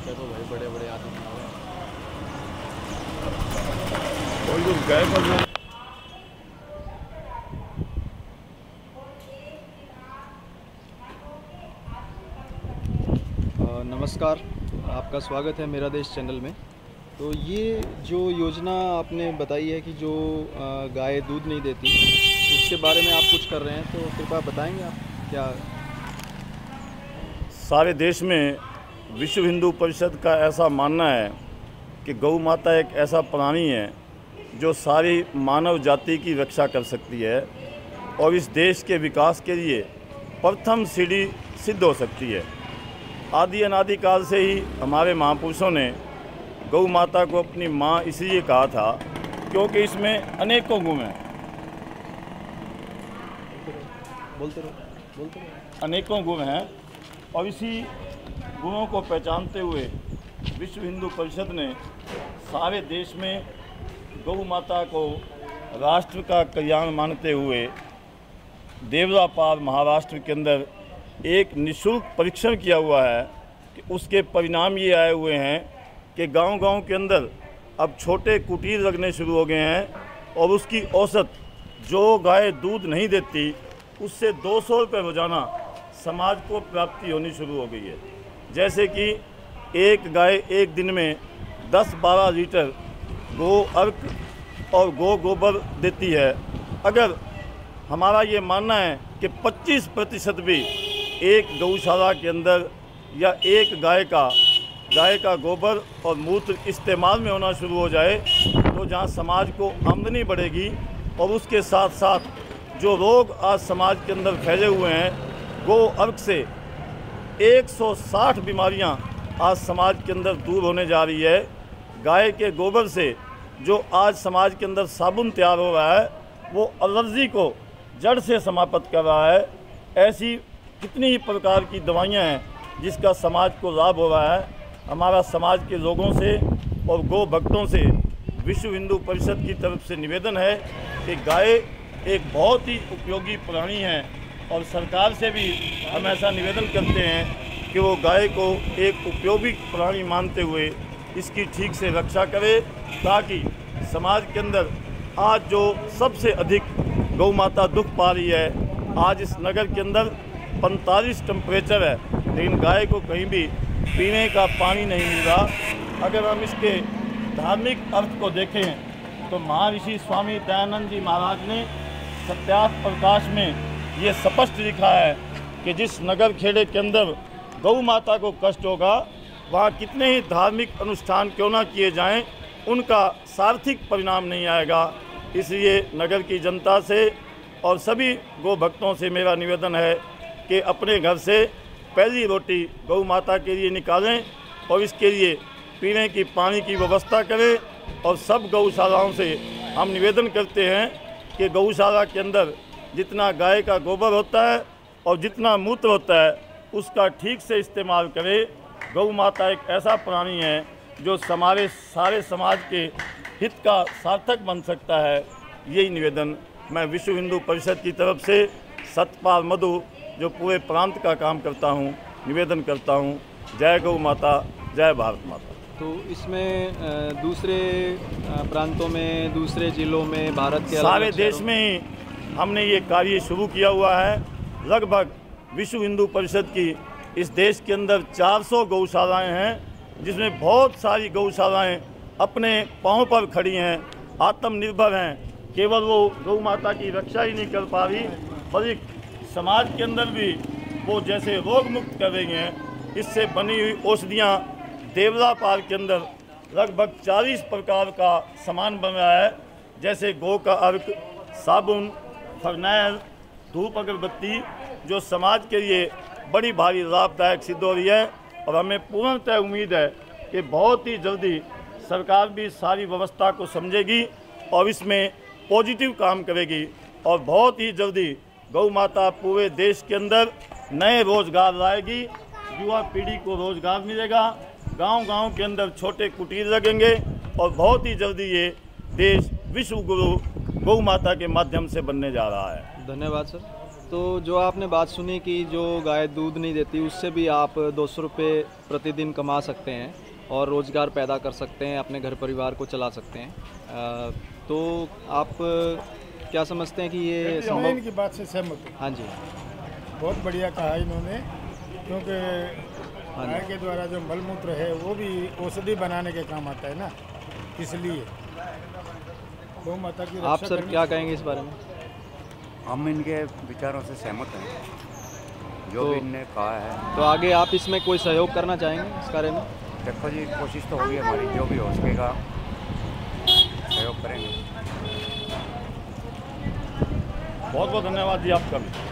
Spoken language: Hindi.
देखो भाई बड़े बड़े आदमी आ गए। कोई तो गए पर नमस्कार, आपका स्वागत है मेरा देश चैनल में। तो ये जो योजना आपने बताई है कि जो गाय दूध नहीं देती, उसके बारे में आप कुछ कर रहे हैं, तो कृपया बताएंगे आप क्या? सारे देश में विश्व हिंदू परिषद का ऐसा मानना है कि गौ माता एक ऐसा प्राणी है जो सारी मानव जाति की रक्षा कर सकती है और इस देश के विकास के लिए प्रथम सीढ़ी सिद्ध हो सकती है। आदि अनादि काल से ही हमारे महापुरुषों ने गौ माता को अपनी माँ इसलिए कहा था क्योंकि इसमें अनेकों गुण हैं। बोलते रहो। अनेकों गुण हैं और इसी गुणों को पहचानते हुए विश्व हिंदू परिषद ने सारे देश में गौ माता को राष्ट्र का कल्याण मानते हुए देवरापाल महाराष्ट्र के अंदर एक निःशुल्क परीक्षण किया हुआ है कि उसके परिणाम ये आए हुए हैं कि गांव-गांव के अंदर अब छोटे कुटीर लगने शुरू हो गए हैं और उसकी औसत जो गाय दूध नहीं देती उससे 200 रुपये रोजाना समाज को प्राप्ति होनी शुरू हो गई है। जैसे कि एक गाय एक दिन में 10-12 लीटर गो अर्क और गो गोबर देती है। अगर हमारा ये मानना है कि 25% भी एक गौशाला के अंदर या एक गाय का गोबर और मूत्र इस्तेमाल में होना शुरू हो जाए तो जहाँ समाज को आमदनी बढ़ेगी और उसके साथ साथ जो रोग आज समाज के अंदर फैले हुए हैं, गो अर्क से 160 बीमारियां आज समाज के अंदर दूर होने जा रही है। गाय के गोबर से जो आज समाज के अंदर साबुन तैयार हो रहा है वो एलर्जी को जड़ से समाप्त कर रहा है। ऐसी कितनी ही प्रकार की दवाइयां हैं जिसका समाज को लाभ हो रहा है। हमारा समाज के लोगों से और गौ भक्तों से विश्व हिंदू परिषद की तरफ से निवेदन है कि गाय एक बहुत ही उपयोगी प्राणी है और सरकार से भी हम ऐसा निवेदन करते हैं कि वो गाय को एक उपयोगी प्राणी मानते हुए इसकी ठीक से रक्षा करे, ताकि समाज के अंदर आज जो सबसे अधिक गौ माता दुख पा रही है, आज इस नगर के अंदर 45 टेम्परेचर है लेकिन गाय को कहीं भी पीने का पानी नहीं मिल रहा। अगर हम इसके धार्मिक अर्थ को देखें तो महर्षि स्वामी दयानंद जी महाराज ने सत्यार्थ प्रकाश में ये स्पष्ट लिखा है कि जिस नगर खेड़े के अंदर गौ माता को कष्ट होगा वहाँ कितने ही धार्मिक अनुष्ठान क्यों ना किए जाएं, उनका सार्थक परिणाम नहीं आएगा। इसलिए नगर की जनता से और सभी गौ भक्तों से मेरा निवेदन है कि अपने घर से पहली रोटी गौ माता के लिए निकालें और इसके लिए पीने की पानी की व्यवस्था करें। और सब गौशालाओं से हम निवेदन करते हैं कि गौशाला के अंदर जितना गाय का गोबर होता है और जितना मूत्र होता है उसका ठीक से इस्तेमाल करें। गौ माता एक ऐसा प्राणी है जो हमारे सारे समाज के हित का सार्थक बन सकता है। यही निवेदन मैं विश्व हिंदू परिषद की तरफ से सतपाल मधु जो पूरे प्रांत का काम करता हूँ निवेदन करता हूँ। जय गौ माता, जय भारत माता। तो इसमें दूसरे प्रांतों में, दूसरे जिलों में, भारत के सारे देश में ही हमने ये कार्य शुरू किया हुआ है। लगभग विश्व हिंदू परिषद की इस देश के अंदर 400 गौशालाएँ हैं जिसमें बहुत सारी गौशालाएँ अपने पाँव पर खड़ी हैं, आत्मनिर्भर हैं। केवल वो गौ माता की रक्षा ही नहीं कर पा रही बल्कि समाज के अंदर भी वो जैसे रोग मुक्त कर रही हैं। इससे बनी हुई औषधियाँ देवरापाल के अंदर लगभग 40 प्रकार का सामान बन रहा है, जैसे गौ का अर्क, साबुन, फरनैल, धूप अगरबत्ती, जो समाज के लिए बड़ी भारी लाभदायक सिद्ध हो रही है। और हमें पूर्णतः उम्मीद है कि बहुत ही जल्दी सरकार भी सारी व्यवस्था को समझेगी और इसमें पॉजिटिव काम करेगी और बहुत ही जल्दी गौ माता पूरे देश के अंदर नए रोजगार लाएगी। युवा पीढ़ी को रोजगार मिलेगा, गांव-गांव के अंदर छोटे कुटीर लगेंगे और बहुत ही जल्दी ये देश विश्व गुरु गौ माता के माध्यम से बनने जा रहा है। धन्यवाद सर। तो जो आपने बात सुनी कि जो गाय दूध नहीं देती उससे भी आप 200 रुपये प्रतिदिन कमा सकते हैं और रोज़गार पैदा कर सकते हैं, अपने घर परिवार को चला सकते हैं। तो आप क्या समझते हैं कि ये मैं संभव? इनकी बात से सहमत हूँ। हाँ जी। बहुत बढ़िया कहा इन्होंने, क्योंकि हाँ गाय जी। के द्वारा जो मलमूत्र है वो भी औषधि बनाने के काम आता है ना, इसलिए गौ माता की रक्षा आप सर करनी क्या चाहिए। कहेंगे इस बारे में? हम इनके विचारों से सहमत हैं, जो तो- भी इनने कहा है। तो आगे आप इसमें कोई सहयोग करना चाहेंगे इस कार्य में? देखो जी, कोशिश तो होगी हमारी, जो भी हो सकेगा सहयोग करेंगे। बहुत बहुत धन्यवाद जी आपका भी।